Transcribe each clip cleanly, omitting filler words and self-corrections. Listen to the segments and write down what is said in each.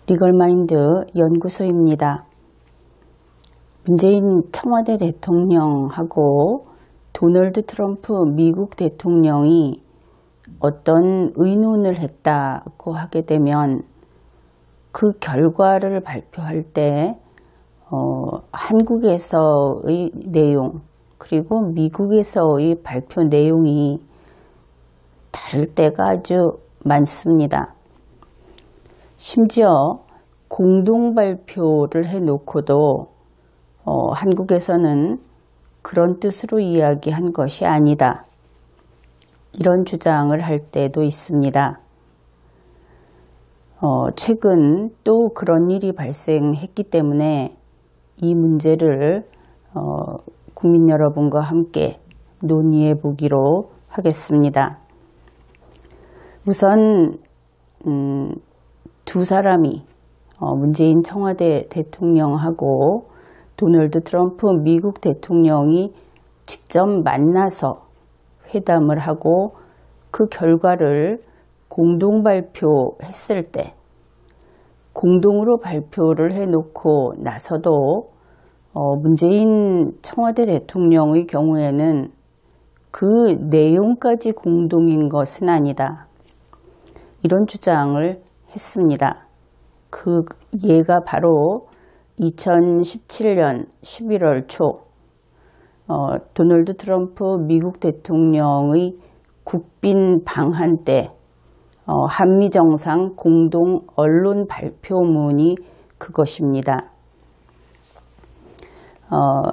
리걸마인드 연구소입니다. 문재인 청와대 대통령하고 도널드 트럼프 미국 대통령이 어떤 의논을 했다고 하게 되면 그 결과를 발표할 때 한국에서의 내용 그리고 미국에서의 발표 내용이 다를 때가 아주 많습니다. 심지어 공동 발표를 해놓고도 한국에서는 그런 뜻으로 이야기한 것이 아니다. 이런 주장을 할 때도 있습니다. 최근 또 그런 일이 발생했기 때문에 이 문제를 국민 여러분과 함께 논의해 보기로 하겠습니다. 우선 두 사람이 문재인 청와대 대통령하고 도널드 트럼프 미국 대통령이 직접 만나서 회담을 하고 그 결과를 공동 발표했을 때 공동으로 발표를 해놓고 나서도 문재인 청와대 대통령의 경우에는 그 내용까지 공동인 것은 아니다. 이런 주장을 했습니다. 그 예가 바로 2017년 11월 초 도널드 트럼프 미국 대통령의 국빈 방한 때 한미정상 공동 언론 발표문이 그것입니다.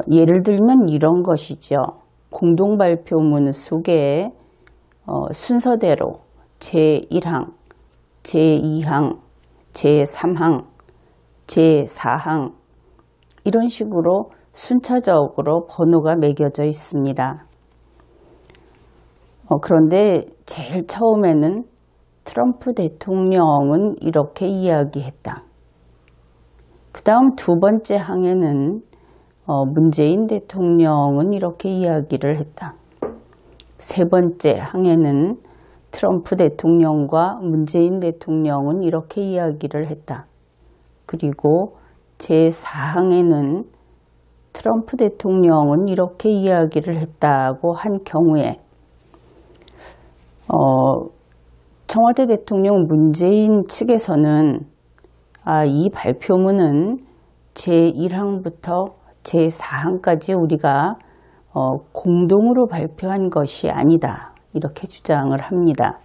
예를 들면 이런 것이죠. 공동 발표문 속에 순서대로 제1항, 제2항, 제3항, 제4항 이런 식으로 순차적으로 번호가 매겨져 있습니다. 그런데 제일 처음에는 트럼프 대통령은 이렇게 이야기했다. 그 다음 두 번째 항에는 문재인 대통령은 이렇게 이야기를 했다. 세 번째 항에는 트럼프 대통령과 문재인 대통령은 이렇게 이야기를 했다. 그리고 제4항에는 트럼프 대통령은 이렇게 이야기를 했다고 한 경우에 청와대 대통령 문재인 측에서는 이 발표문은 제1항부터 제4항까지 우리가 공동으로 발표한 것이 아니다. 이렇게 주장을 합니다.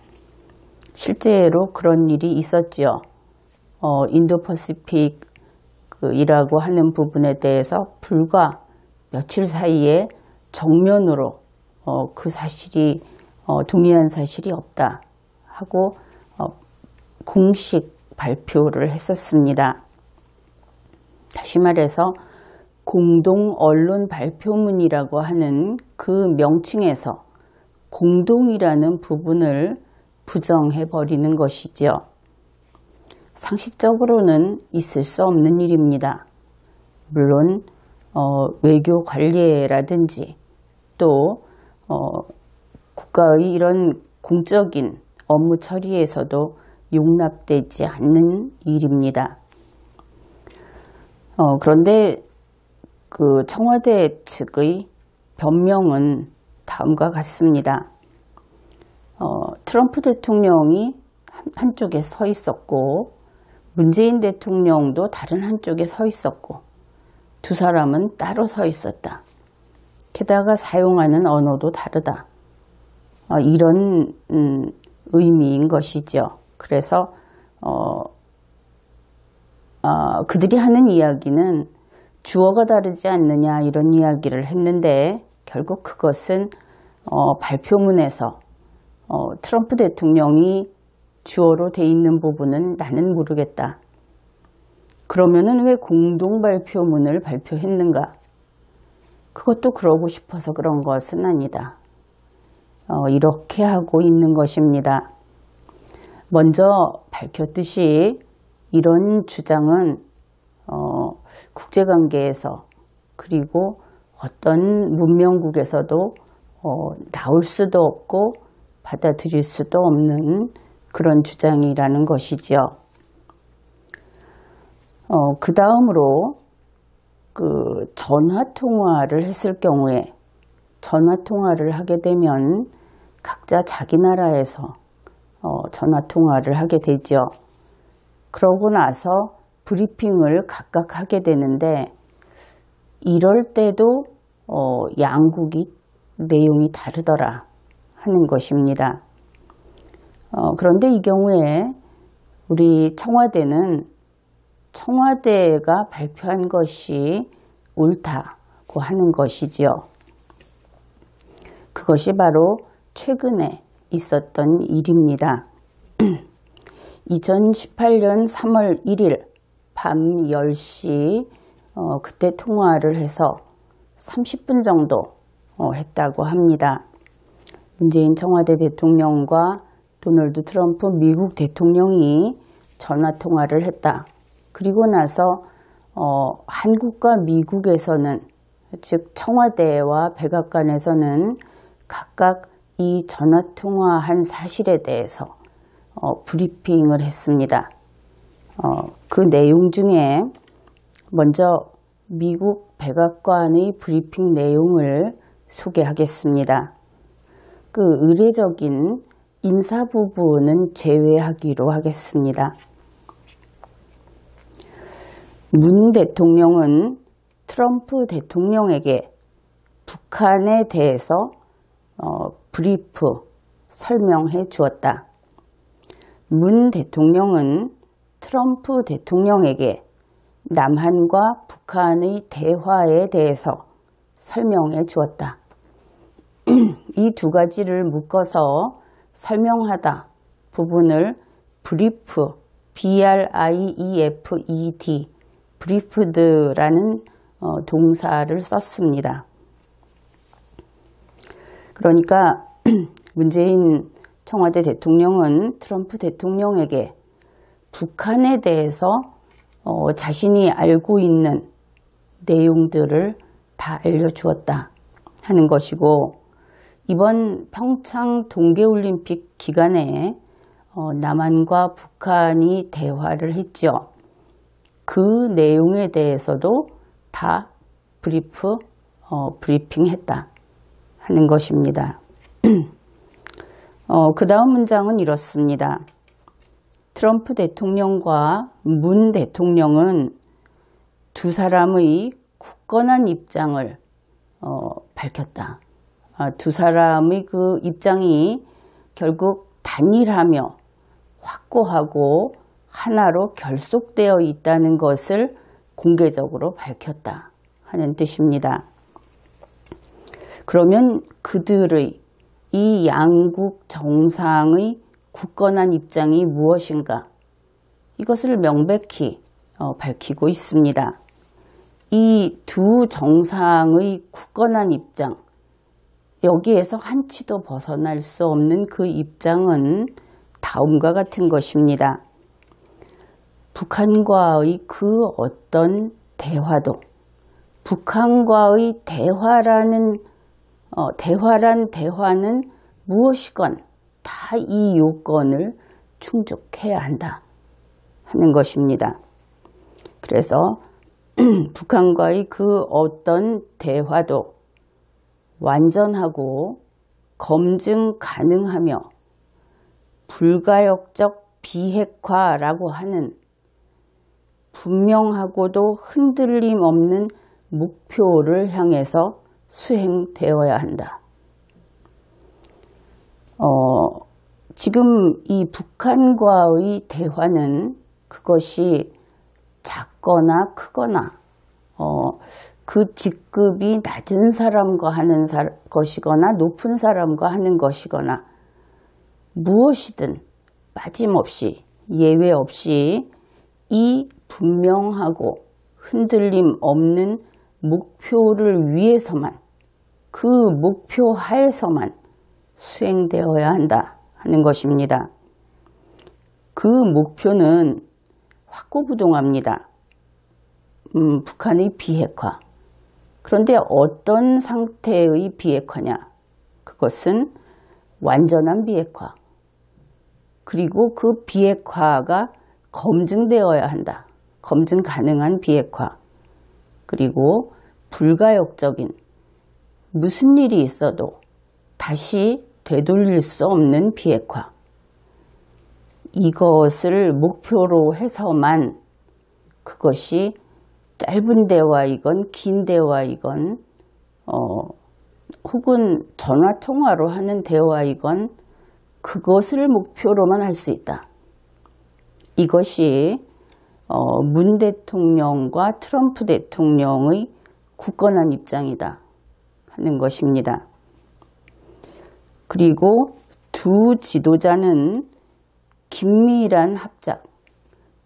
실제로 그런 일이 있었죠. 인도퍼시픽이라고 하는 부분에 대해서 불과 며칠 사이에 정면으로 그 사실이 동의한 사실이 없다 하고 공식 발표를 했었습니다. 다시 말해서 공동 언론 발표문이라고 하는 그 명칭에서 공동이라는 부분을 부정해 버리는 것이죠. 상식적으로는 있을 수 없는 일입니다. 물론 외교 관리라든지 또 국가의 이런 공적인 업무 처리에서도 용납되지 않는 일입니다. 그런데 그 청와대 측의 변명은 다음과 같습니다. 트럼프 대통령이 한쪽에 서 있었고 문재인 대통령도 다른 한쪽에 서 있었고 두 사람은 따로 서 있었다. 게다가 사용하는 언어도 다르다. 이런 의미인 것이죠. 그래서 그들이 하는 이야기는 주어가 다르지 않느냐 이런 이야기를 했는데 결국 그것은 발표문에서 트럼프 대통령이 주어로 돼 있는 부분은 나는 모르겠다. 그러면은 왜 공동 발표문을 발표했는가? 그것도 그러고 싶어서 그런 것은 아니다. 이렇게 하고 있는 것입니다. 먼저 밝혔듯이 이런 주장은 국제관계에서 그리고 어떤 문명국에서도 나올 수도 없고 받아들일 수도 없는 그런 주장이라는 것이죠. 그 다음으로 전화 통화를 했을 경우에 전화 통화를 하게 되면 각자 자기 나라에서 전화 통화를 하게 되죠. 그러고 나서 브리핑을 각각 하게 되는데 이럴 때도 양국이 내용이 다르더라 하는 것입니다. 그런데 이 경우에 우리 청와대는 청와대가 발표한 것이 옳다고 하는 것이지요. 그것이 바로 최근에 있었던 일입니다. 2018년 3월 1일 밤 10시 그때 통화를 해서 30분 정도 했다고 합니다. 문재인 청와대 대통령과 도널드 트럼프 미국 대통령이 전화통화를 했다. 그리고 나서 한국과 미국에서는 즉 청와대와 백악관에서는 각각 이 전화통화한 사실에 대해서 브리핑을 했습니다. 그 내용 중에 먼저 미국 백악관의 브리핑 내용을 소개하겠습니다. 그 의례적인 인사 부분은 제외하기로 하겠습니다. 문 대통령은 트럼프 대통령에게 북한에 대해서 브리프 설명해 주었다. 문 대통령은 트럼프 대통령에게 남한과 북한의 대화에 대해서 설명해 주었다. 이 두 가지를 묶어서 설명하다 부분을 브리프, B-R-I-E-F-E-D, 브리프드라는 동사를 썼습니다. 그러니까 문재인 청와대 대통령은 트럼프 대통령에게 북한에 대해서 자신이 알고 있는 내용들을 다 알려주었다 하는 것이고, 이번 평창 동계올림픽 기간에 남한과 북한이 대화를 했죠. 그 내용에 대해서도 다 브리핑했다 하는 것입니다. 그 다음 문장은 이렇습니다. 트럼프 대통령과 문 대통령은 두 사람의 굳건한 입장을 밝혔다. 두 사람의 그 입장이 결국 단일하며 확고하고 하나로 결속되어 있다는 것을 공개적으로 밝혔다 하는 뜻입니다. 그러면 그들의 이 양국 정상의 굳건한 입장이 무엇인가? 이것을 명백히 밝히고 있습니다. 이 두 정상의 굳건한 입장, 여기에서 한치도 벗어날 수 없는 그 입장은 다음과 같은 것입니다. 북한과의 그 어떤 대화도, 북한과의 대화란 대화는 무엇이건 다 이 요건을 충족해야 한다 하는 것입니다. 그래서 북한과의 그 어떤 대화도 완전하고 검증 가능하며 불가역적 비핵화라고 하는 분명하고도 흔들림 없는 목표를 향해서 수행되어야 한다. 지금 이 북한과의 대화는 그것이 작거나 크거나 그 직급이 낮은 사람과 하는 것이거나 높은 사람과 하는 것이거나 무엇이든 빠짐없이 예외 없이 이 분명하고 흔들림 없는 목표를 위해서만, 그 목표 하에서만 수행되어야 한다 하는 것입니다. 그 목표는 확고부동합니다. 북한의 비핵화. 그런데 어떤 상태의 비핵화냐? 그것은 완전한 비핵화. 그리고 그 비핵화가 검증되어야 한다. 검증 가능한 비핵화, 그리고 불가역적인 무슨 일이 있어도 다시 되돌릴 수 없는 비핵화, 이것을 목표로 해서만 그것이 짧은 대화이건 긴 대화이건 혹은 전화통화로 하는 대화이건 그것을 목표로만 할 수 있다. 이것이 문 대통령과 트럼프 대통령의 굳건한 입장이다 하는 것입니다. 그리고 두 지도자는 긴밀한 합작,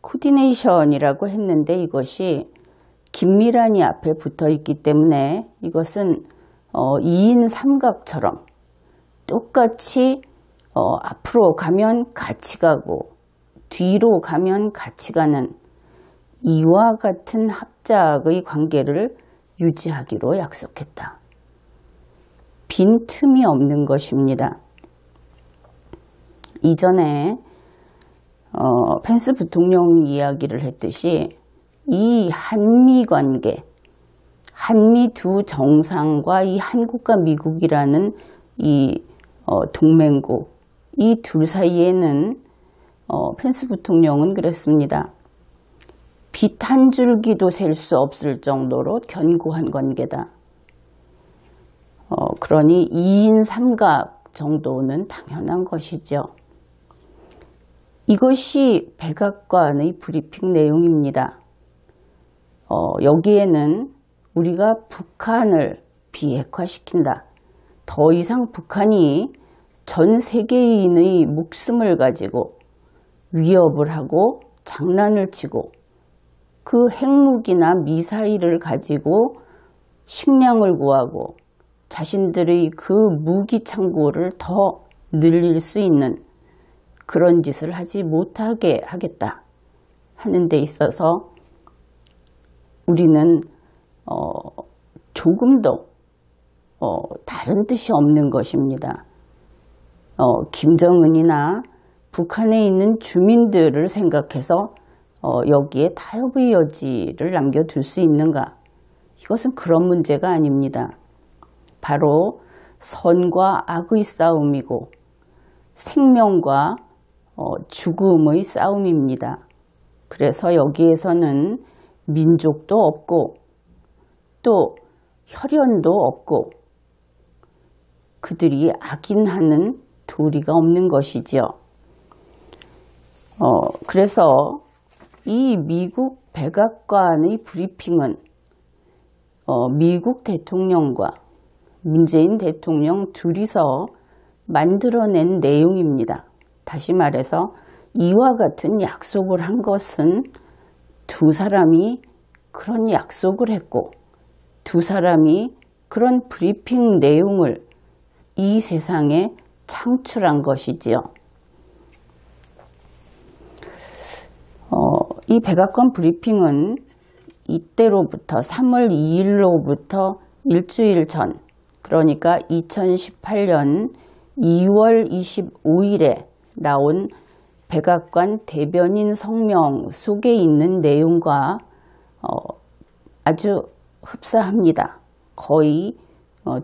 코디네이션이라고 했는데 이것이 긴밀한이 앞에 붙어 있기 때문에 이것은 2인 삼각처럼 똑같이 앞으로 가면 같이 가고 뒤로 가면 같이 가는 이와 같은 합작의 관계를 유지하기로 약속했다. 빈틈이 없는 것입니다. 이전에 펜스 부통령이 이야기를 했듯이 이 한미 관계, 한미 두 정상과 이 한국과 미국이라는 이 동맹국, 이 둘 사이에는 펜스 부통령은 그랬습니다. 빛 한 줄기도 셀 수 없을 정도로 견고한 관계다. 그러니 2인 삼각 정도는 당연한 것이죠. 이것이 백악관의 브리핑 내용입니다. 여기에는 우리가 북한을 비핵화시킨다. 더 이상 북한이 전 세계인의 목숨을 가지고 위협을 하고 장난을 치고 그 핵무기나 미사일을 가지고 식량을 구하고 자신들의 그 무기 창고를 더 늘릴 수 있는 그런 짓을 하지 못하게 하겠다 하는 데 있어서 우리는 조금도 다른 뜻이 없는 것입니다. 김정은이나 북한에 있는 주민들을 생각해서 여기에 타협의 여지를 남겨둘 수 있는가? 이것은 그런 문제가 아닙니다. 바로 선과 악의 싸움이고 생명과 죽음의 싸움입니다. 그래서 여기에서는 민족도 없고 또 혈연도 없고 그들이 악인하는 도리가 없는 것이죠. 그래서 이 미국 백악관의 브리핑은 미국 대통령과 문재인 대통령 둘이서 만들어낸 내용입니다. 다시 말해서 이와 같은 약속을 한 것은 두 사람이 그런 약속을 했고 두 사람이 그런 브리핑 내용을 이 세상에 창출한 것이지요. 이 백악관 브리핑은 이때로부터 3월 2일로부터 일주일 전, 그러니까 2018년 2월 25일에 나온 백악관 대변인 성명 속에 있는 내용과 아주 흡사합니다. 거의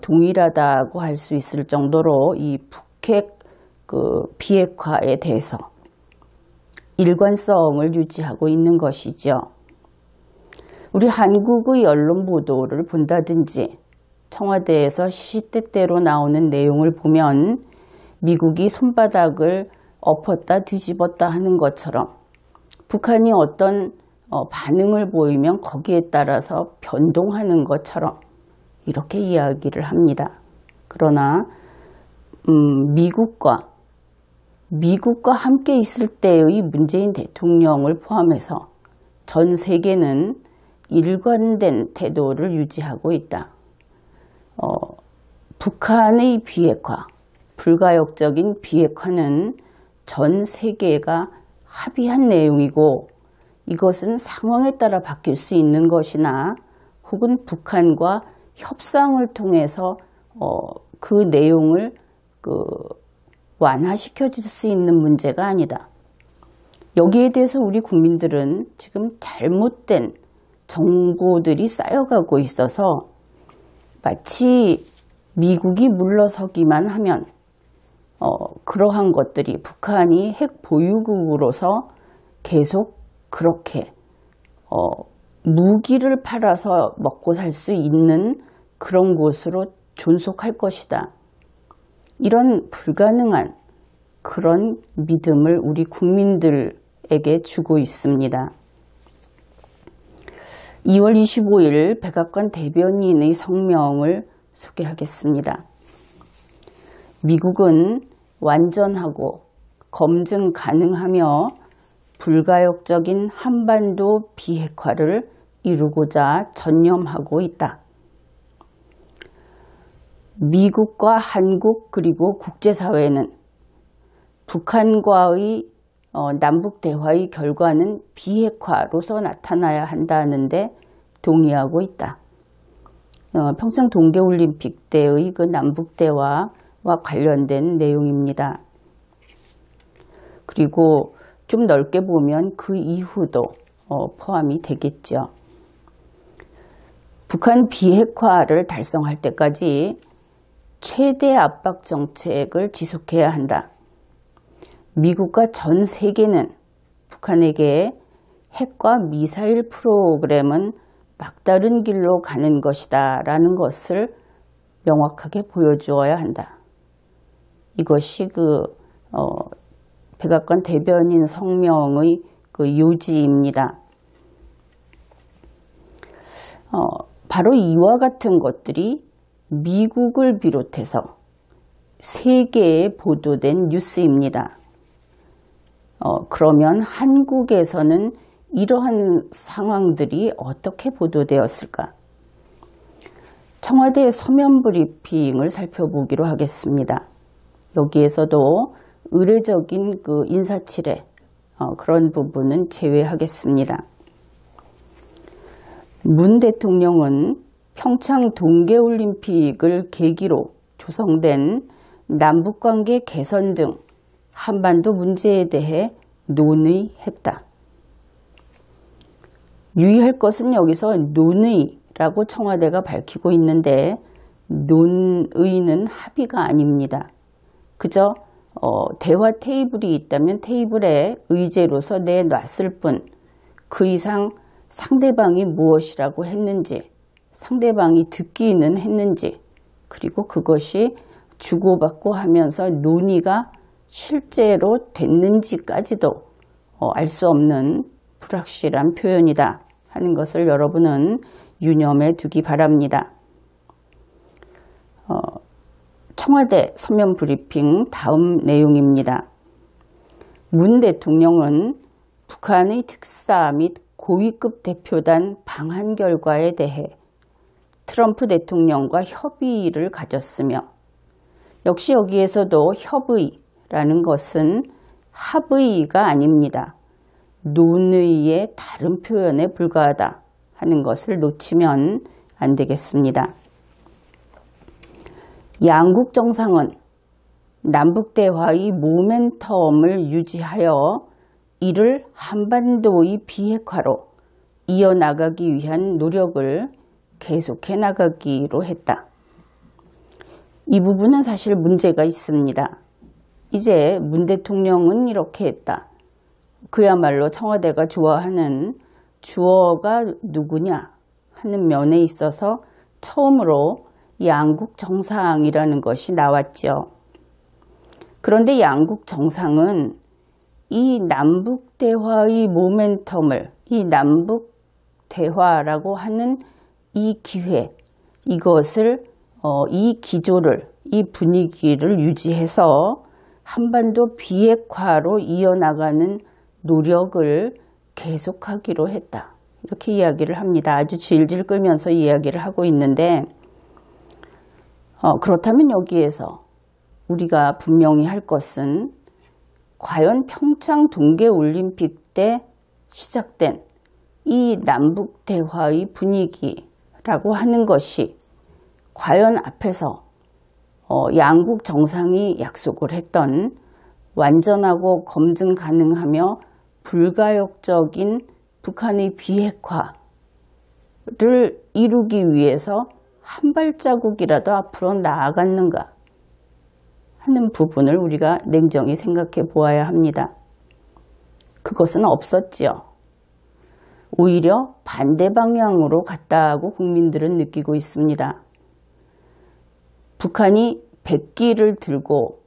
동일하다고 할 수 있을 정도로 이 북핵 비핵화에 대해서 일관성을 유지하고 있는 것이죠. 우리 한국의 언론 보도를 본다든지 청와대에서 시시때때로 나오는 내용을 보면 미국이 손바닥을 엎었다 뒤집었다 하는 것처럼 북한이 어떤 반응을 보이면 거기에 따라서 변동하는 것처럼 이렇게 이야기를 합니다. 그러나 미국과 함께 있을 때의 문재인 대통령을 포함해서 전 세계는 일관된 태도를 유지하고 있다. 북한의 비핵화, 불가역적인 비핵화는 전 세계가 합의한 내용이고 이것은 상황에 따라 바뀔 수 있는 것이나 혹은 북한과 협상을 통해서 그 내용을 완화시켜 줄 수 있는 문제가 아니다. 여기에 대해서 우리 국민들은 지금 잘못된 정보들이 쌓여가고 있어서 마치 미국이 물러서기만 하면 그러한 것들이 북한이 핵 보유국으로서 계속 그렇게 무기를 팔아서 먹고 살 수 있는 그런 곳으로 존속할 것이다. 이런 불가능한 그런 믿음을 우리 국민들에게 주고 있습니다. 2월 25일 백악관 대변인의 성명을 소개하겠습니다. 미국은 완전하고 검증 가능하며 불가역적인 한반도 비핵화를 이루고자 전념하고 있다. 미국과 한국 그리고 국제사회는 북한과의 남북 대화의 결과는 비핵화로서 나타나야 한다는데 동의하고 있다. 평창 동계올림픽 때의 그 남북 대화와 관련된 내용입니다. 그리고 좀 넓게 보면 그 이후도 포함이 되겠죠. 북한 비핵화를 달성할 때까지 최대 압박 정책을 지속해야 한다. 미국과 전 세계는 북한에게 핵과 미사일 프로그램은 막다른 길로 가는 것이다 라는 것을 명확하게 보여주어야 한다. 이것이 백악관 대변인 성명의 그 요지입니다. 바로 이와 같은 것들이 미국을 비롯해서 세계에 보도된 뉴스입니다. 그러면 한국에서는 이러한 상황들이 어떻게 보도되었을까? 청와대 서면 브리핑을 살펴보기로 하겠습니다. 여기에서도 의례적인 그 인사치레 그런 부분은 제외하겠습니다. 문 대통령은 평창 동계올림픽을 계기로 조성된 남북관계 개선 등 한반도 문제에 대해 논의했다. 유의할 것은 여기서 논의라고 청와대가 밝히고 있는데 논의는 합의가 아닙니다. 그저 대화 테이블이 있다면 테이블에 의제로서 내놨을 뿐 그 이상 상대방이 무엇이라고 했는지 상대방이 듣기는 했는지 그리고 그것이 주고받고 하면서 논의가 실제로 됐는지까지도 알 수 없는 불확실한 표현이다 하는 것을 여러분은 유념해 두기 바랍니다. 청와대 서면 브리핑 다음 내용입니다. 문 대통령은 북한의 특사 및 고위급 대표단 방한 결과에 대해 트럼프 대통령과 협의를 가졌으며 역시 여기에서도 협의라는 것은 합의가 아닙니다. 논의의 다른 표현에 불과하다 하는 것을 놓치면 안 되겠습니다. 양국 정상은 남북대화의 모멘텀을 유지하여 이를 한반도의 비핵화로 이어나가기 위한 노력을 계속해 나가기로 했다. 이 부분은 사실 문제가 있습니다. 이제 문 대통령은 이렇게 했다. 그야말로 청와대가 좋아하는 주어가 누구냐 하는 면에 있어서 처음으로 양국 정상이라는 것이 나왔죠. 그런데 양국 정상은 이 남북 대화의 모멘텀을 이 남북 대화라고 하는 이 기회 이것을 이 기조를 이 분위기를 유지해서 한반도 비핵화로 이어나가는 노력을 계속하기로 했다. 이렇게 이야기를 합니다. 아주 질질 끌면서 이야기를 하고 있는데 그렇다면 여기에서 우리가 분명히 할 것은 과연 평창 동계올림픽 때 시작된 이 남북 대화의 분위기라고 하는 것이 과연 앞에서 양국 정상이 약속을 했던 완전하고 검증 가능하며 불가역적인 북한의 비핵화를 이루기 위해서 한 발자국이라도 앞으로 나아갔는가 하는 부분을 우리가 냉정히 생각해 보아야 합니다. 그것은 없었지요. 오히려 반대 방향으로 갔다고 국민들은 느끼고 있습니다. 북한이 백기를 들고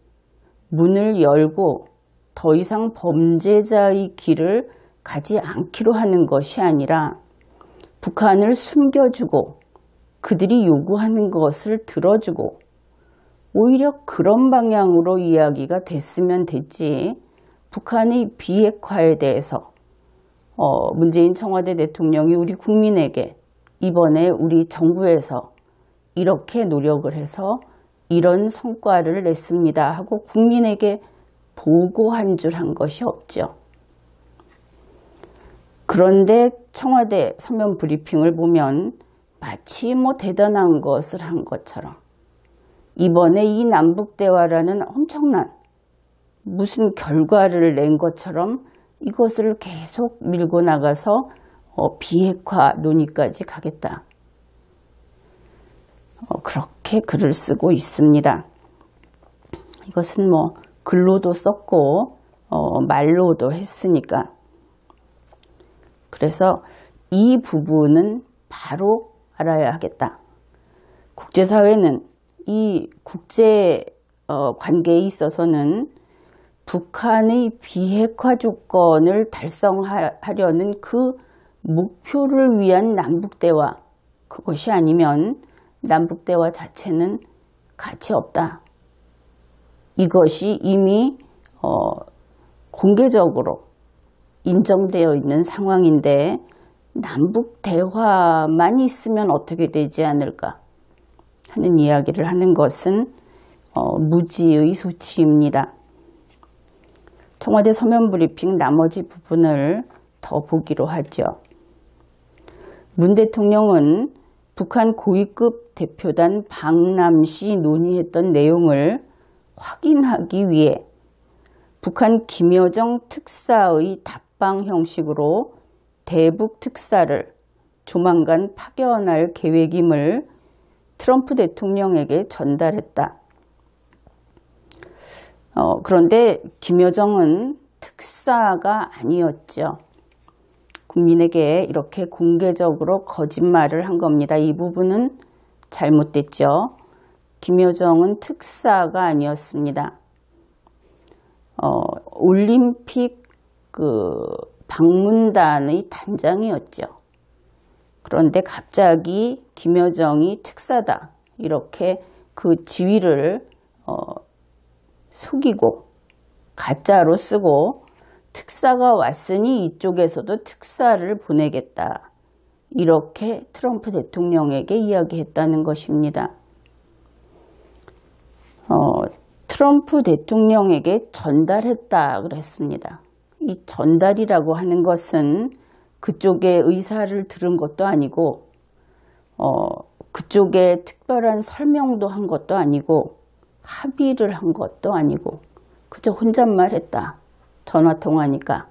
문을 열고 더 이상 범죄자의 길을 가지 않기로 하는 것이 아니라 북한을 숨겨주고 그들이 요구하는 것을 들어주고 오히려 그런 방향으로 이야기가 됐으면 됐지, 북한의 비핵화에 대해서 문재인 청와대 대통령이 우리 국민에게 이번에 우리 정부에서 이렇게 노력을 해서 이런 성과를 냈습니다 하고 국민에게 보고한 줄 한 것이 없죠. 그런데 청와대 서면 브리핑을 보면 마치 대단한 것을 한 것처럼 이번에 이 남북대화라는 엄청난 무슨 결과를 낸 것처럼 이것을 계속 밀고 나가서 비핵화 논의까지 가겠다. 그렇게 글을 쓰고 있습니다. 이것은 글로도 썼고 말로도 했으니까. 그래서 이 부분은 바로 알아야 하겠다. 국제사회는 이 국제 관계에 있어서는 북한의 비핵화 조건을 달성하려는 그 목표를 위한 남북대화, 그것이 아니면 남북대화 자체는 가치 없다. 이것이 이미 공개적으로 인정되어 있는 상황인데 남북대화만 있으면 어떻게 되지 않을까 하는 이야기를 하는 것은 무지의 소치입니다. 청와대 서면 브리핑 나머지 부분을 더 보기로 하죠. 문 대통령은 북한 고위급 대표단 박남시 논의했던 내용을 확인하기 위해 북한 김여정 특사의 답방 형식으로 대북 특사를 조만간 파견할 계획임을 트럼프 대통령에게 전달했다. 그런데 김여정은 특사가 아니었죠. 국민에게 이렇게 공개적으로 거짓말을 한 겁니다. 이 부분은 잘못됐죠. 김여정은 특사가 아니었습니다. 올림픽 방문단의 단장이었죠. 그런데 갑자기 김여정이 특사다 이렇게 그 지위를 속이고 가짜로 쓰고 특사가 왔으니 이쪽에서도 특사를 보내겠다 이렇게 트럼프 대통령에게 이야기했다는 것입니다. 트럼프 대통령에게 전달했다 그랬습니다. 이 전달이라고 하는 것은 그쪽의 의사를 들은 것도 아니고 그쪽에 특별한 설명도 한 것도 아니고 합의를 한 것도 아니고 그저 혼잣말 했다. 전화통화니까.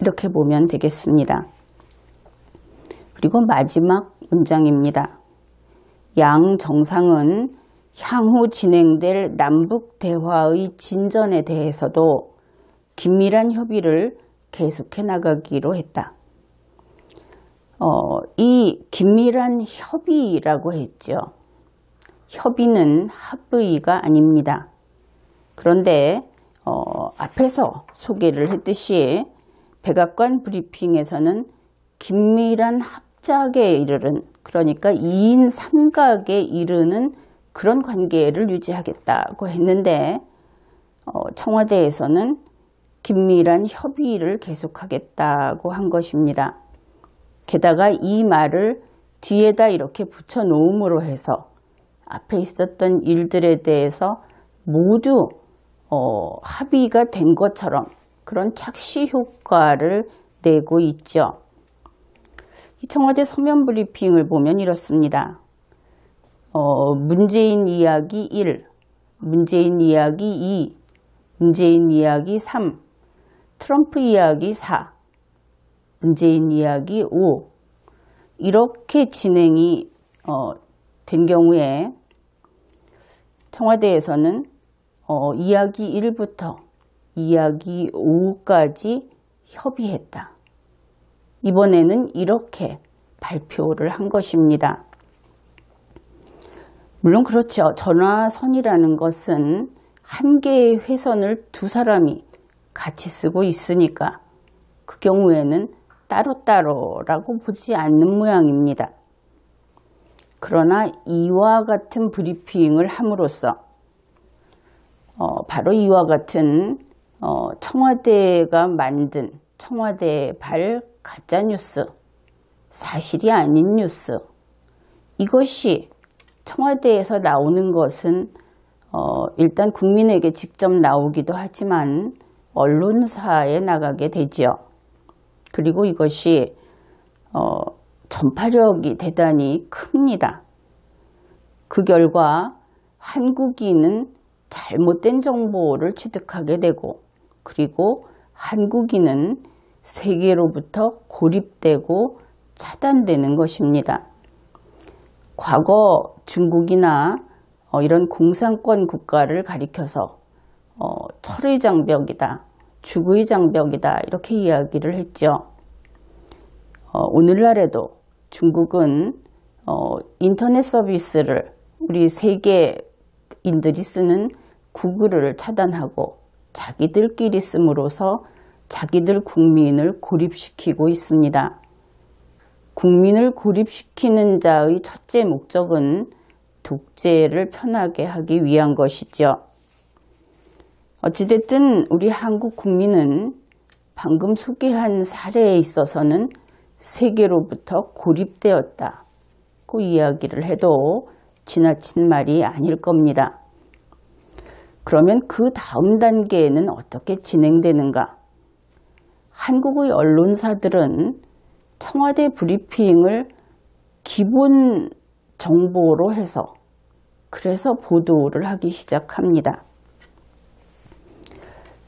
이렇게 보면 되겠습니다. 그리고 마지막 문장입니다. 양 정상은 향후 진행될 남북 대화의 진전에 대해서도 긴밀한 협의를 계속해 나가기로 했다. 이 긴밀한 협의라고 했죠. 협의는 합의가 아닙니다. 그런데 앞에서 소개를 했듯이 백악관 브리핑에서는 긴밀한 합작에 이르는, 그러니까 2인 3각에 이르는 그런 관계를 유지하겠다고 했는데 청와대에서는 긴밀한 협의를 계속하겠다고 한 것입니다. 게다가 이 말을 뒤에다 이렇게 붙여 놓음으로 해서 앞에 있었던 일들에 대해서 모두 합의가 된 것처럼 그런 착시 효과를 내고 있죠. 이 청와대 서면 브리핑을 보면 이렇습니다. 문재인 이야기 1, 문재인 이야기 2, 문재인 이야기 3, 트럼프 이야기 4, 문재인 이야기 5 이렇게 진행이 된 경우에 청와대에서는 이야기 1부터 이야기 5까지 협의했다. 이번에는 이렇게 발표를 한 것입니다. 물론 그렇죠. 전화선이라는 것은 한 개의 회선을 두 사람이 같이 쓰고 있으니까 그 경우에는 따로따로라고 보지 않는 모양입니다. 그러나 이와 같은 브리핑을 함으로써 바로 이와 같은 청와대가 만든 청와대 발 가짜뉴스, 사실이 아닌 뉴스, 이것이 청와대에서 나오는 것은 일단 국민에게 직접 나오기도 하지만 언론사에 나가게 되지요. 그리고 이것이 전파력이 대단히 큽니다. 그 결과 한국인은 잘못된 정보를 취득하게 되고, 그리고 한국인은 세계로부터 고립되고 차단되는 것입니다. 과거 중국이나 이런 공산권 국가를 가리켜서 철의 장벽이다, 죽의 장벽이다 이렇게 이야기를 했죠. 오늘날에도 중국은 인터넷 서비스를 우리 세계인들이 쓰는 구글을 차단하고 자기들끼리 씀으로써 자기들 국민을 고립시키고 있습니다. 국민을 고립시키는 자의 첫째 목적은 독재를 편하게 하기 위한 것이죠. 어찌됐든 우리 한국 국민은 방금 소개한 사례에 있어서는 세계로부터 고립되었다고 이야기를 해도 지나친 말이 아닐 겁니다. 그러면 그 다음 단계에는 어떻게 진행되는가? 한국의 언론사들은 청와대 브리핑을 기본 정보로 해서 그래서 보도를 하기 시작합니다.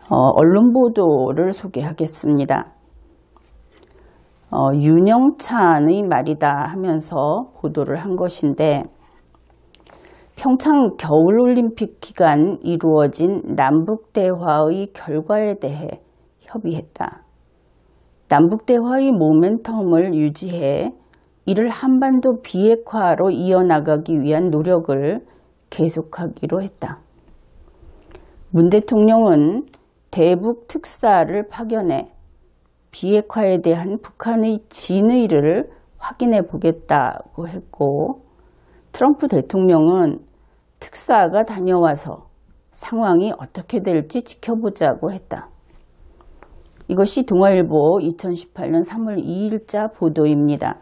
언론 보도를 소개하겠습니다. 윤영찬의 말이다 하면서 보도를 한 것인데, 평창 겨울올림픽 기간 이루어진 남북대화의 결과에 대해 협의했다. 남북대화의 모멘텀을 유지해 이를 한반도 비핵화로 이어나가기 위한 노력을 계속하기로 했다. 문 대통령은 대북 특사를 파견해 비핵화에 대한 북한의 진의를 확인해 보겠다고 했고, 트럼프 대통령은 특사가 다녀와서 상황이 어떻게 될지 지켜보자고 했다. 이것이 동아일보 2018년 3월 2일자 보도입니다.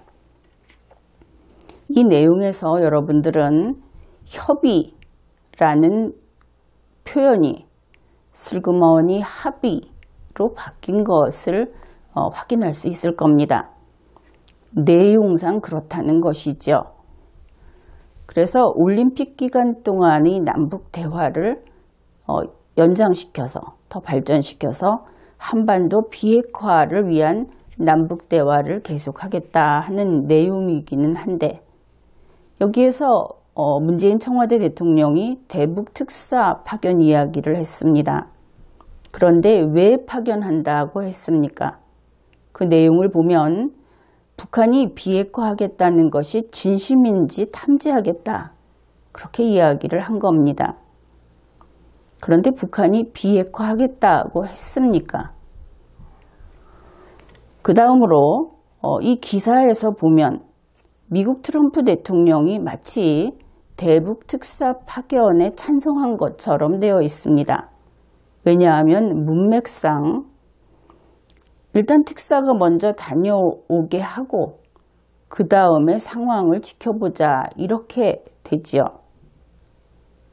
이 내용에서 여러분들은 협의라는 표현이 슬그머니 합의로 바뀐 것을 확인할 수 있을 겁니다. 내용상 그렇다는 것이죠. 그래서 올림픽 기간 동안의 남북 대화를 연장시켜서 더 발전시켜서 한반도 비핵화를 위한 남북 대화를 계속하겠다 하는 내용이기는 한데, 여기에서 문재인 청와대 대통령이 대북 특사 파견 이야기를 했습니다. 그런데 왜 파견한다고 했습니까? 그 내용을 보면 북한이 비핵화하겠다는 것이 진심인지 탐지하겠다, 그렇게 이야기를 한 겁니다. 그런데 북한이 비핵화하겠다고 했습니까? 그 다음으로 이 기사에서 보면 미국 트럼프 대통령이 마치 대북 특사 파견에 찬성한 것처럼 되어 있습니다. 왜냐하면 문맥상 일단 특사가 먼저 다녀오게 하고 그 다음에 상황을 지켜보자 이렇게 되지요.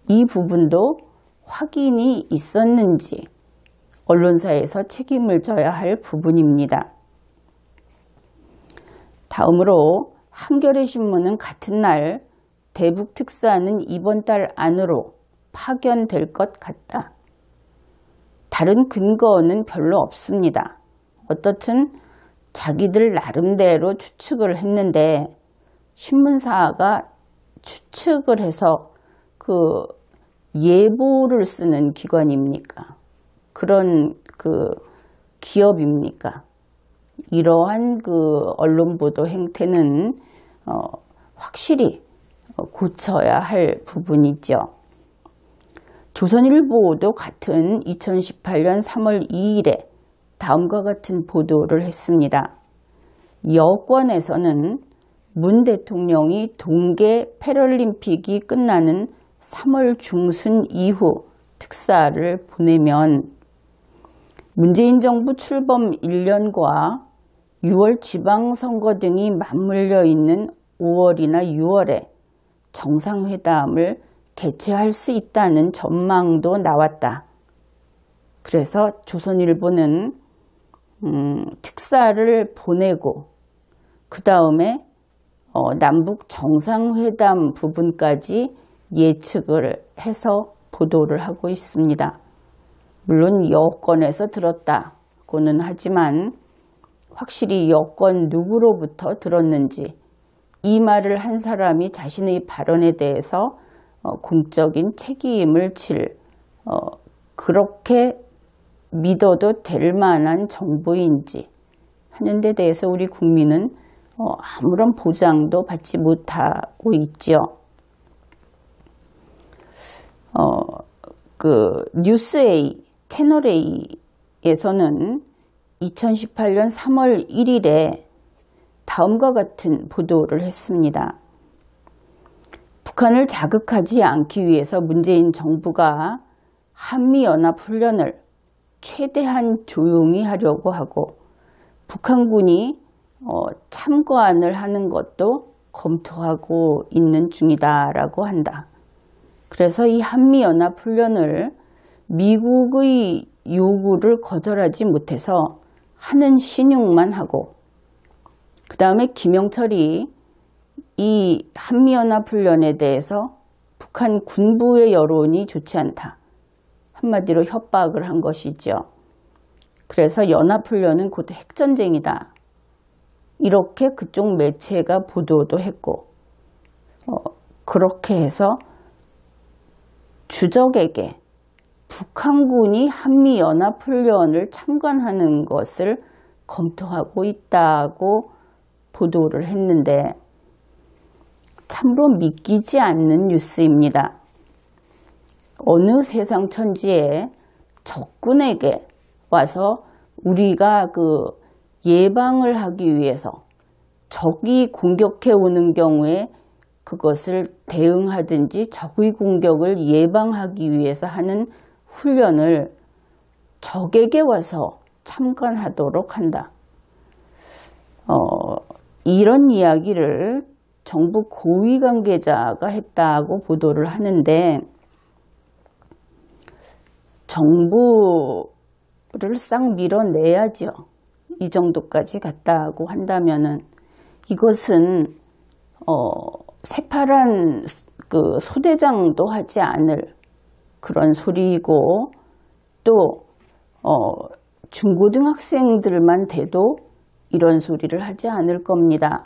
이 부분도 확인이 있었는지 언론사에서 책임을 져야 할 부분입니다. 다음으로 한겨레신문은 같은 날 대북 특사는 이번 달 안으로 파견될 것 같다. 다른 근거는 별로 없습니다. 어떻든 자기들 나름대로 추측을 했는데 신문사가 추측을 해서 그 예보를 쓰는 기관입니까? 그런 그 기업입니까? 이러한 그 언론 보도 행태는 확실히 고쳐야 할 부분이죠. 조선일보도 같은 2018년 3월 2일에 다음과 같은 보도를 했습니다. 여권에서는 문 대통령이 동계 패럴림픽이 끝나는 3월 중순 이후 특사를 보내면 문재인 정부 출범 1년과 6월 지방선거 등이 맞물려 있는 5월이나 6월에 정상회담을 개최할 수 있다는 전망도 나왔다. 그래서 조선일보는 특사를 보내고 그 다음에 남북 정상회담 부분까지 예측을 해서 보도를 하고 있습니다. 물론 여권에서 들었다고는 하지만 확실히 여권 누구로부터 들었는지 이 말을 한 사람이 자신의 발언에 대해서 공적인 책임을 질 그렇게 믿어도 될 만한 정보인지 하는 데 대해서 우리 국민은 아무런 보장도 받지 못하고 있죠. 그 뉴스A, 채널A에서는 2018년 3월 1일에 다음과 같은 보도를 했습니다. 북한을 자극하지 않기 위해서 문재인 정부가 한미연합훈련을 최대한 조용히 하려고 하고 북한군이 참관을 하는 것도 검토하고 있는 중이다라고 한다. 그래서 이 한미연합훈련을 미국의 요구를 거절하지 못해서 하는 신용만 하고 그 다음에 김영철이 이 한미연합훈련에 대해서 북한 군부의 여론이 좋지 않다. 한마디로 협박을 한 것이죠. 그래서 연합훈련은 곧 핵전쟁이다. 이렇게 그쪽 매체가 보도도 했고 그렇게 해서 주적에게 북한군이 한미연합훈련을 참관하는 것을 검토하고 있다고 보도를 했는데 참으로 믿기지 않는 뉴스입니다. 어느 세상 천지에 적군에게 와서 우리가 그 예방을 하기 위해서 적이 공격해 오는 경우에 그것을 대응하든지 적의 공격을 예방하기 위해서 하는 훈련을 적에게 와서 참관하도록 한다. 이런 이야기를 정부 고위 관계자가 했다고 보도를 하는데 정부를 싹 밀어내야죠. 이 정도까지 갔다고 한다면은 이것은 새파란 그 소대장도 하지 않을 그런 소리이고 또 중고등학생들만 돼도 이런 소리를 하지 않을 겁니다.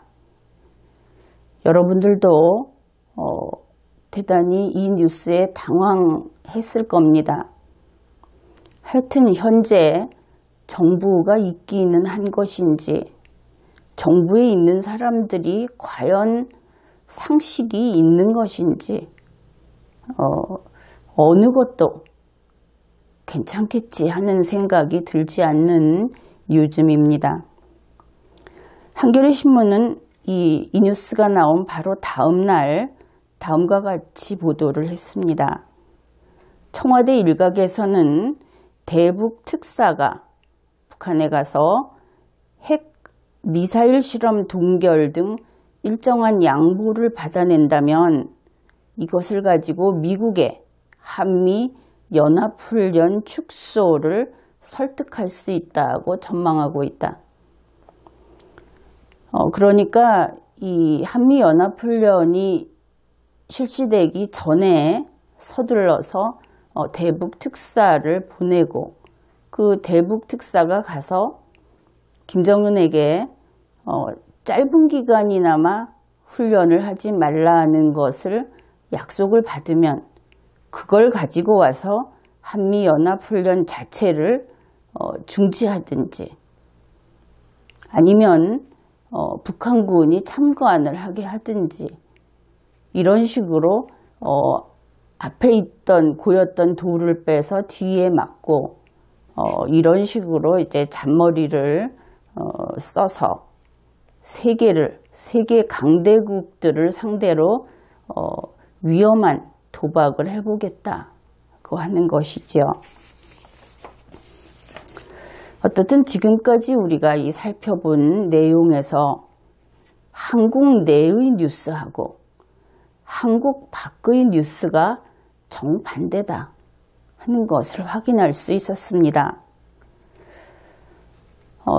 여러분들도 대단히 이 뉴스에 당황했을 겁니다. 하여튼 현재 정부가 있기는 한 것인지 정부에 있는 사람들이 과연 상식이 있는 것인지 어느 것도 괜찮겠지 하는 생각이 들지 않는 요즘입니다. 한겨레 신문은 이 뉴스가 나온 바로 다음 날 다음과 같이 보도를 했습니다. 청와대 일각에서는 대북 특사가 북한에 가서 핵 미사일 실험 동결 등 일정한 양보를 받아낸다면 이것을 가지고 미국의 한미 연합훈련 축소를 설득할 수 있다고 전망하고 있다. 그러니까 이 한미연합훈련이 실시되기 전에 서둘러서 대북 특사를 보내고 그 대북 특사가 가서 김정은에게 짧은 기간이나마 훈련을 하지 말라는 것을 약속을 받으면 그걸 가지고 와서 한미연합훈련 자체를 중지하든지 아니면 북한군이 참관을 하게 하든지 이런 식으로 앞에 있던 고였던 돌을 빼서 뒤에 막고 이런 식으로 이제 잔머리를 써서 세계 강대국들을 상대로 위험한 도박을 해보겠다고 하는 것이죠. 어떻든 지금까지 우리가 이 살펴본 내용에서 한국 내의 뉴스하고 한국 밖의 뉴스가 정반대다 하는 것을 확인할 수 있었습니다.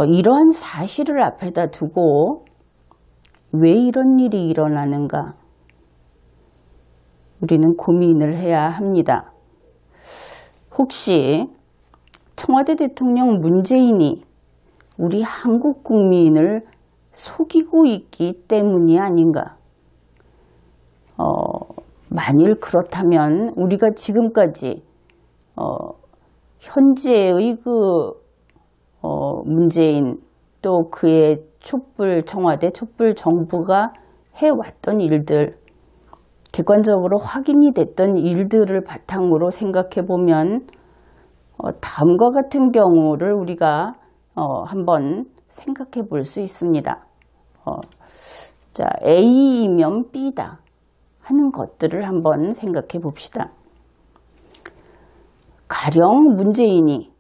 이러한 사실을 앞에다 두고 왜 이런 일이 일어나는가 우리는 고민을 해야 합니다. 혹시 청와대 대통령 문재인이 우리 한국 국민을 속이고 있기 때문이 아닌가? 만일 그렇다면 우리가 지금까지 현재의 문재인 또 그의 청와대 촛불 정부가 해왔던 일들, 객관적으로 확인이 됐던 일들을 바탕으로 생각해 보면 다음과 같은 경우를 우리가 한번 생각해 볼 수 있습니다. 자, A이면 B다 하는 것들을 한번 생각해 봅시다. 가령 문재인이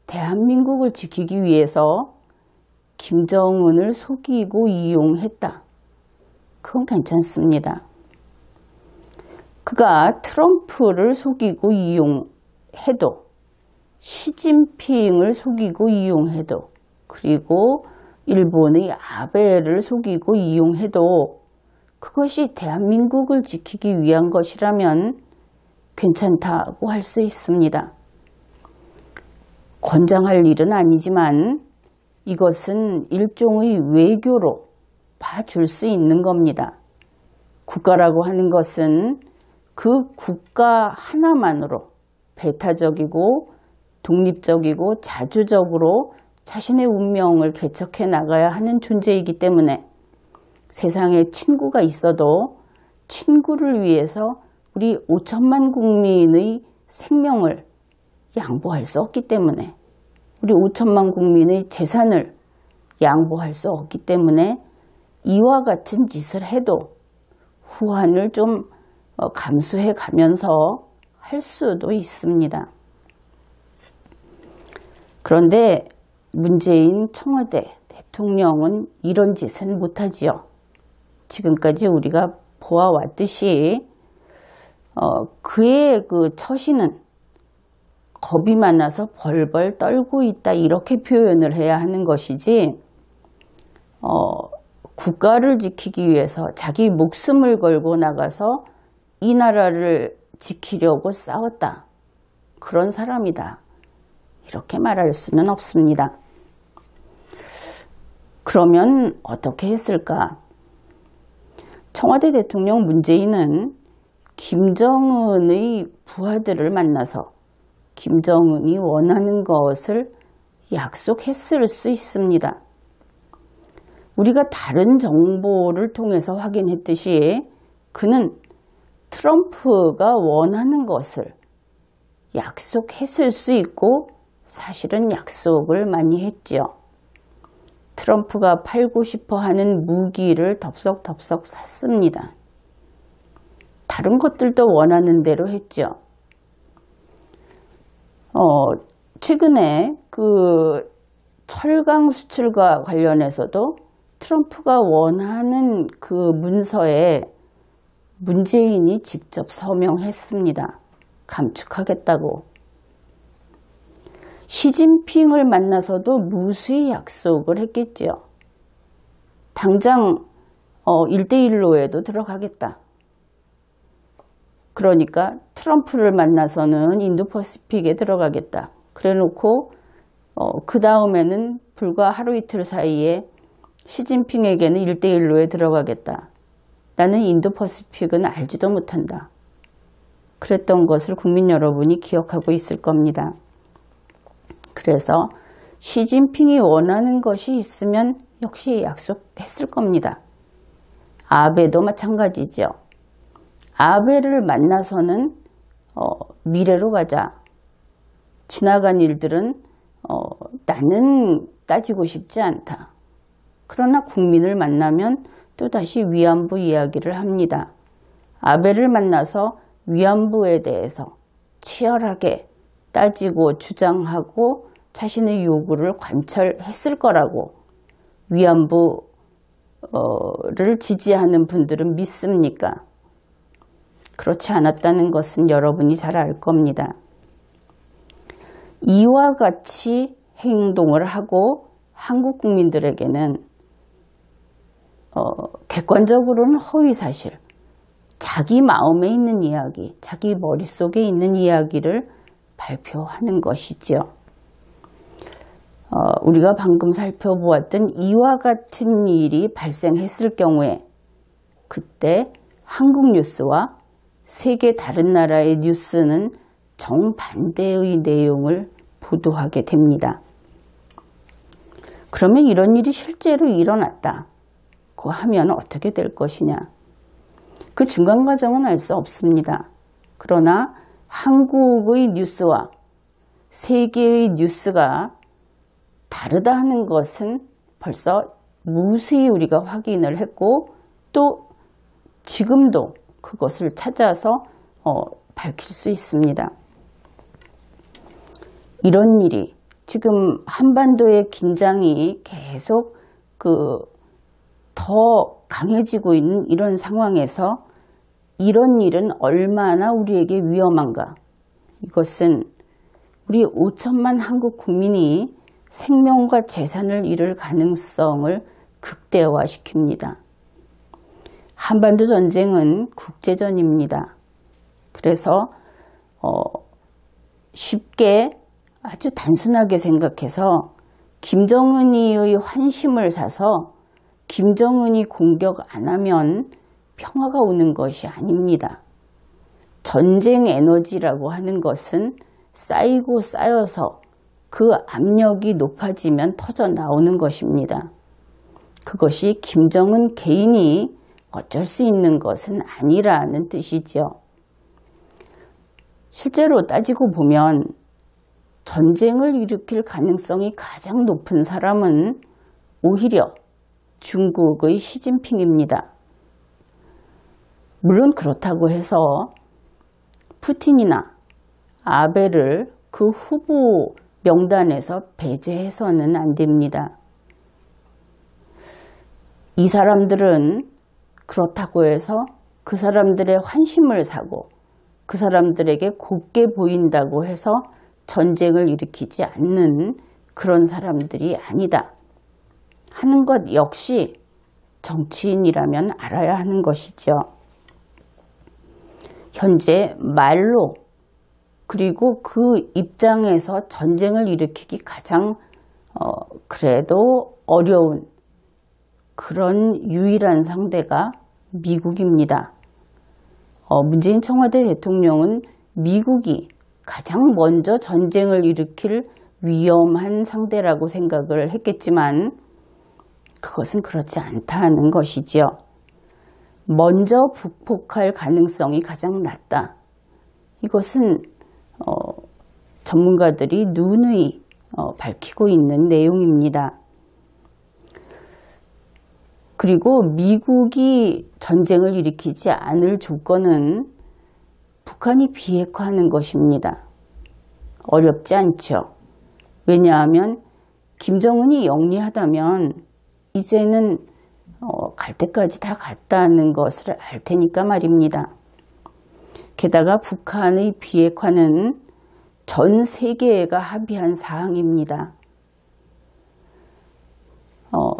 대한민국을 지키기 위해서 김정은을 속이고 이용했다. 그건 괜찮습니다. 그가 트럼프를 속이고 이용해도 시진핑을 속이고 이용해도 그리고 일본의 아베를 속이고 이용해도 그것이 대한민국을 지키기 위한 것이라면 괜찮다고 할 수 있습니다. 권장할 일은 아니지만 이것은 일종의 외교로 봐줄 수 있는 겁니다. 국가라고 하는 것은 그 국가 하나만으로 배타적이고 독립적이고 자주적으로 자신의 운명을 개척해 나가야 하는 존재이기 때문에 세상에 친구가 있어도 친구를 위해서 우리 5천만 국민의 생명을 양보할 수 없기 때문에 우리 5천만 국민의 재산을 양보할 수 없기 때문에 이와 같은 짓을 해도 후환을 좀 감수해 가면서 할 수도 있습니다. 그런데 문재인 청와대 대통령은 이런 짓은 못하지요. 지금까지 우리가 보아왔듯이 그의 그 처신은 겁이 많아서 벌벌 떨고 있다 이렇게 표현을 해야 하는 것이지 국가를 지키기 위해서 자기 목숨을 걸고 나가서 이 나라를 지키려고 싸웠다. 그런 사람이다. 이렇게 말할 수는 없습니다. 그러면 어떻게 했을까? 청와대 대통령 문재인은 김정은의 부하들을 만나서 김정은이 원하는 것을 약속했을 수 있습니다. 우리가 다른 정보를 통해서 확인했듯이 그는 트럼프가 원하는 것을 약속했을 수 있고 사실은 약속을 많이 했지요. 트럼프가 팔고 싶어 하는 무기를 덥석덥석 샀습니다. 다른 것들도 원하는 대로 했죠. 최근에 그 철강 수출과 관련해서도 트럼프가 원하는 그 문서에 문재인이 직접 서명했습니다. 감축하겠다고. 시진핑을 만나서도 무수히 약속을 했겠지요. 당장 1대1로에도 들어가겠다. 그러니까 트럼프를 만나서는 인도퍼시픽에 들어가겠다. 그래 놓고 그 다음에는 불과 하루 이틀 사이에 시진핑에게는 1대1로에 들어가겠다. 나는 인도퍼시픽은 알지도 못한다. 그랬던 것을 국민 여러분이 기억하고 있을 겁니다. 그래서 시진핑이 원하는 것이 있으면 역시 약속했을 겁니다. 아베도 마찬가지죠. 아베를 만나서는 미래로 가자. 지나간 일들은 나는 따지고 싶지 않다. 그러나 국민을 만나면 또다시 위안부 이야기를 합니다. 아베를 만나서 위안부에 대해서 치열하게 따지고 주장하고 자신의 요구를 관철했을 거라고 위안부를 지지하는 분들은 믿습니까? 그렇지 않았다는 것은 여러분이 잘 알 겁니다. 이와 같이 행동을 하고 한국 국민들에게는 객관적으로는 허위사실, 자기 마음에 있는 이야기, 자기 머릿속에 있는 이야기를 발표하는 것이죠. 우리가 방금 살펴보았던 이와 같은 일이 발생했을 경우에 그때 한국 뉴스와 세계 다른 나라의 뉴스는 정반대의 내용을 보도하게 됩니다. 그러면 이런 일이 실제로 일어났다고 하면 어떻게 될 것이냐? 그 중간 과정은 알 수 없습니다. 그러나 한국의 뉴스와 세계의 뉴스가 다르다 하는 것은 벌써 무수히 우리가 확인을 했고 또 지금도 그것을 찾아서 밝힐 수 있습니다. 이런 일이 지금 한반도의 긴장이 계속 더 강해지고 있는 이런 상황에서 이런 일은 얼마나 우리에게 위험한가? 이것은 우리 5천만 한국 국민이 생명과 재산을 잃을 가능성을 극대화시킵니다. 한반도 전쟁은 국제전입니다. 그래서 쉽게 아주 단순하게 생각해서 김정은이의 환심을 사서 김정은이 공격 안 하면 평화가 오는 것이 아닙니다. 전쟁 에너지라고 하는 것은 쌓이고 쌓여서 그 압력이 높아지면 터져 나오는 것입니다. 그것이 김정은 개인이 어쩔 수 있는 것은 아니라는 뜻이죠. 실제로 따지고 보면 전쟁을 일으킬 가능성이 가장 높은 사람은 오히려 중국의 시진핑입니다. 물론 그렇다고 해서 푸틴이나 아베를 그 후보 명단에서 배제해서는 안 됩니다. 이 사람들은 그렇다고 해서 그 사람들의 환심을 사고 그 사람들에게 곱게 보인다고 해서 전쟁을 일으키지 않는 그런 사람들이 아니다 하는 것 역시 정치인이라면 알아야 하는 것이죠. 현재 말로 그리고 그 입장에서 전쟁을 일으키기 가장 그래도 어려운 그런 유일한 상대가 미국입니다. 문재인 청와대 대통령은 미국이 가장 먼저 전쟁을 일으킬 위험한 상대라고 생각을 했겠지만 그것은 그렇지 않다는 것이죠. 먼저 북폭할 가능성이 가장 낮다. 이것은 전문가들이 누누이 밝히고 있는 내용입니다. 그리고 미국이 전쟁을 일으키지 않을 조건은 북한이 비핵화하는 것입니다. 어렵지 않죠. 왜냐하면 김정은이 영리하다면 이제는 갈 때까지 다 갔다는 것을 알 테니까 말입니다. 게다가 북한의 비핵화는 전 세계가 합의한 사항입니다.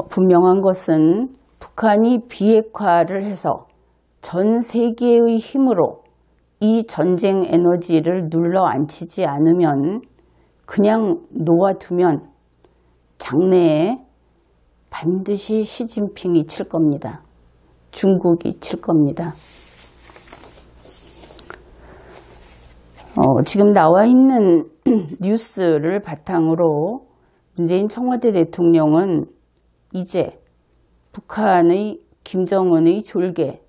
분명한 것은 북한이 비핵화를 해서 전 세계의 힘으로 이 전쟁 에너지를 눌러 앉히지 않으면 그냥 놓아두면 장래에 반드시 시진핑이 칠 겁니다. 중국이 칠 겁니다. 지금 나와 있는 뉴스를 바탕으로 문재인 청와대 대통령은 이제 북한의 김정은의 졸개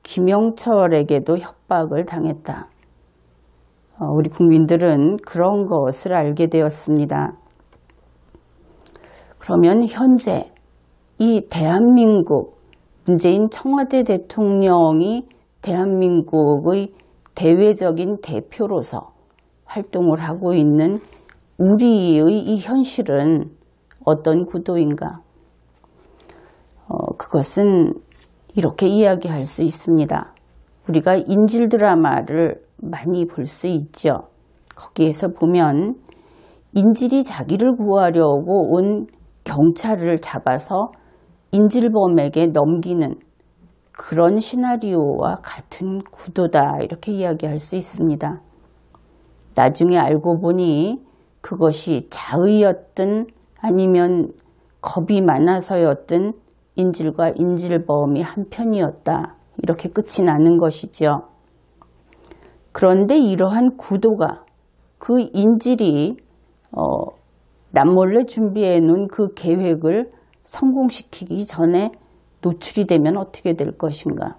김영철에게도 협박을 당했다. 우리 국민들은 그런 것을 알게 되었습니다. 그러면 현재 이 대한민국 문재인 청와대 대통령이 대한민국의 대외적인 대표로서 활동을 하고 있는 우리의 이 현실은 어떤 구도인가? 그것은 이렇게 이야기할 수 있습니다. 우리가 인질 드라마를 많이 볼 수 있죠. 거기에서 보면 인질이 자기를 구하려고 온 경찰을 잡아서 인질범에게 넘기는 그런 시나리오와 같은 구도다 이렇게 이야기할 수 있습니다. 나중에 알고 보니 그것이 자의였든 아니면 겁이 많아서였든 인질과 인질범이 한편이었다 이렇게 끝이 나는 것이죠. 그런데 이러한 구도가 그 인질이 남몰래 준비해 놓은 그 계획을 성공시키기 전에 노출이 되면 어떻게 될 것인가?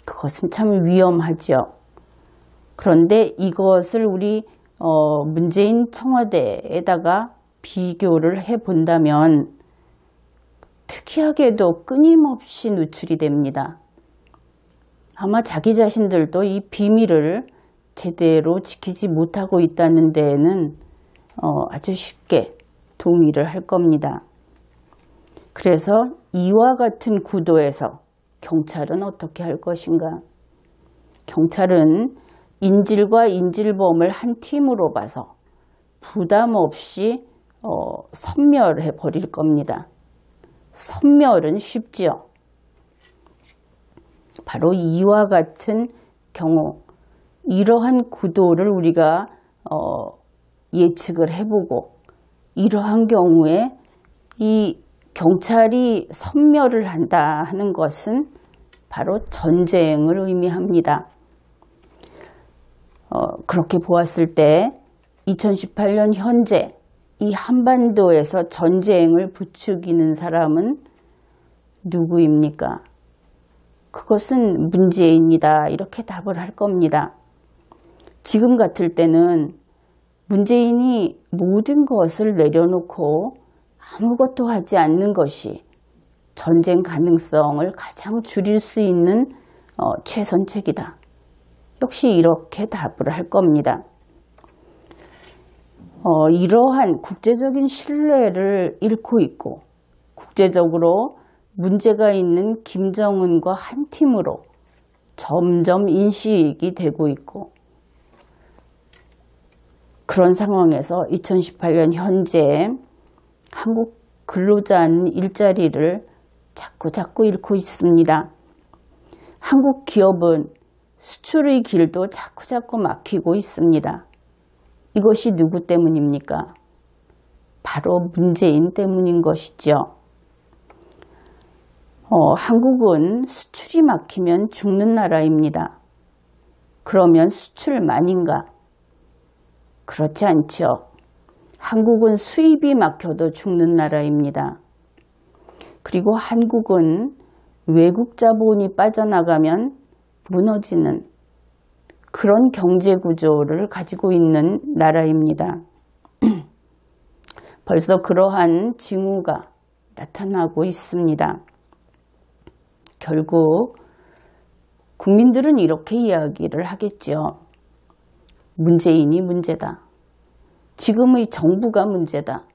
그것은 참 위험하죠. 그런데 이것을 우리 문재인 청와대에다가 비교를 해본다면 특이하게도 끊임없이 노출이 됩니다. 아마 자기 자신들도 이 비밀을 제대로 지키지 못하고 있다는 데에는 아주 쉽게 동의를 할 겁니다. 그래서 이와 같은 구도에서 경찰은 어떻게 할 것인가? 경찰은 인질과 인질범을 한 팀으로 봐서 부담 없이 섬멸해 버릴 겁니다. 섬멸은 쉽지요. 바로 이와 같은 경우 이러한 구도를 우리가 예측을 해보고 이러한 경우에 이 경찰이 섬멸을 한다 하는 것은 바로 전쟁을 의미합니다. 그렇게 보았을 때 2018년 현재 이 한반도에서 전쟁을 부추기는 사람은 누구입니까? 그것은 문재인이다 이렇게 답을 할 겁니다. 지금 같을 때는 문재인이 모든 것을 내려놓고 아무것도 하지 않는 것이 전쟁 가능성을 가장 줄일 수 있는 최선책이다. 역시 이렇게 답을 할 겁니다. 이러한 국제적인 신뢰를 잃고 있고 국제적으로 문제가 있는 김정은과 한 팀으로 점점 인식이 되고 있고 그런 상황에서 2018년 현재 한국 근로자는 일자리를 자꾸 잃고 있습니다. 한국 기업은 수출의 길도 자꾸 막히고 있습니다. 이것이 누구 때문입니까? 바로 문재인 때문인 것이죠. 한국은 수출이 막히면 죽는 나라입니다. 그러면 수출만인가? 그렇지 않죠. 한국은 수입이 막혀도 죽는 나라입니다. 그리고 한국은 외국 자본이 빠져나가면 무너지는 그런 경제 구조를 가지고 있는 나라입니다. 벌써 그러한 징후가 나타나고 있습니다. 결국 국민들은 이렇게 이야기를 하겠죠. 문재인이 문제다. 지금의 정부가 문제다.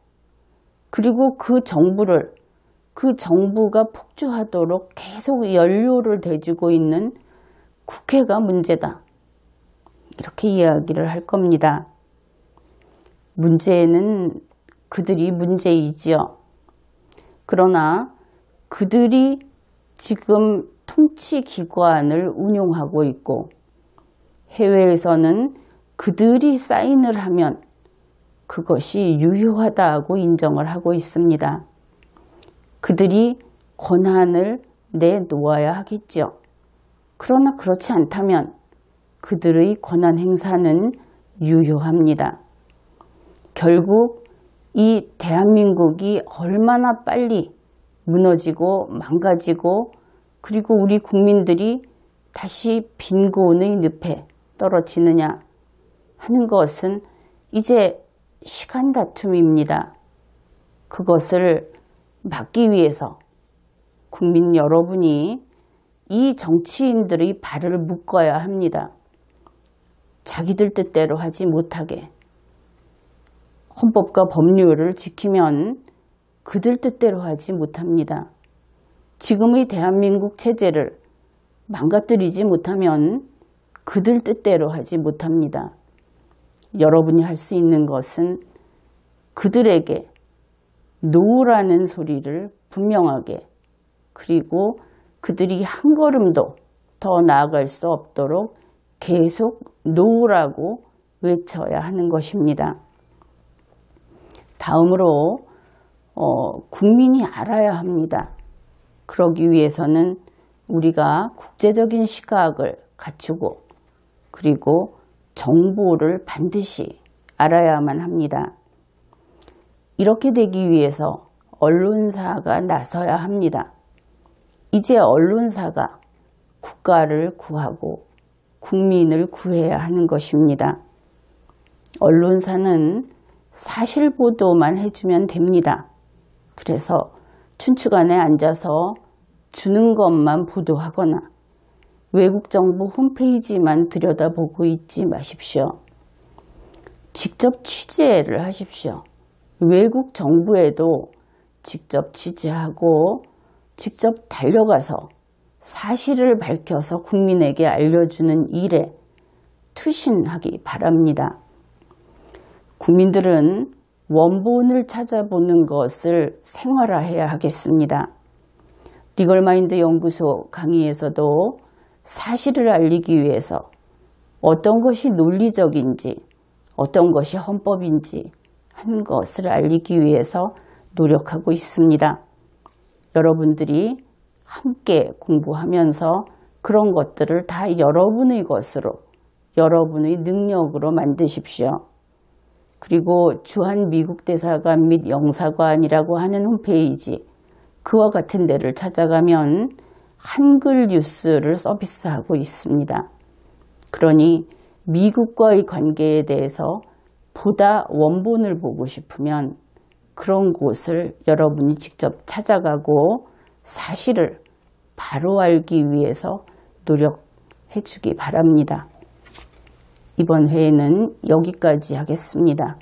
그리고 그 정부가 폭주하도록 계속 연료를 대주고 있는 국회가 문제다. 이렇게 이야기를 할 겁니다. 문제는 그들이 문제이지요. 그러나 그들이 지금 통치기관을 운용하고 있고 해외에서는 그들이 사인을 하면 그것이 유효하다고 인정을 하고 있습니다. 그들이 권한을 내놓아야 하겠죠. 그러나 그렇지 않다면 그들의 권한 행사는 유효합니다. 결국 이 대한민국이 얼마나 빨리 무너지고 망가지고 그리고 우리 국민들이 다시 빈곤의 늪에 떨어지느냐 하는 것은 이제 시간 다툼입니다. 그것을 막기 위해서 국민 여러분이 이 정치인들의 발을 묶어야 합니다. 자기들 뜻대로 하지 못하게. 헌법과 법률을 지키면 그들 뜻대로 하지 못합니다. 지금의 대한민국 체제를 망가뜨리지 못하면 그들 뜻대로 하지 못합니다. 여러분이 할 수 있는 것은 그들에게 노라는 소리를 분명하게 그리고 그들이 한 걸음도 더 나아갈 수 없도록 계속 노라고 외쳐야 하는 것입니다. 다음으로 국민이 알아야 합니다. 그러기 위해서는 우리가 국제적인 시각을 갖추고 그리고 정보를 반드시 알아야만 합니다. 이렇게 되기 위해서 언론사가 나서야 합니다. 이제 언론사가 국가를 구하고 국민을 구해야 하는 것입니다. 언론사는 사실 보도만 해주면 됩니다. 그래서 춘추관에 앉아서 주는 것만 보도하거나 외국 정부 홈페이지만 들여다보고 있지 마십시오. 직접 취재를 하십시오. 외국 정부에도 직접 취재하고 직접 달려가서 사실을 밝혀서 국민에게 알려주는 일에 투신하기 바랍니다. 국민들은 원본을 찾아보는 것을 생활화해야 하겠습니다. 리걸마인드 연구소 강의에서도 사실을 알리기 위해서 어떤 것이 논리적인지 어떤 것이 헌법인지 하는 것을 알리기 위해서 노력하고 있습니다. 여러분들이 함께 공부하면서 그런 것들을 다 여러분의 것으로 여러분의 능력으로 만드십시오. 그리고 주한 미국 대사관 및 영사관이라고 하는 홈페이지 그와 같은 데를 찾아가면 한글 뉴스를 서비스하고 있습니다. 그러니 미국과의 관계에 대해서 보다 원본을 보고 싶으면 그런 곳을 여러분이 직접 찾아가고 사실을 바로 알기 위해서 노력해 주기 바랍니다. 이번 회에는 여기까지 하겠습니다.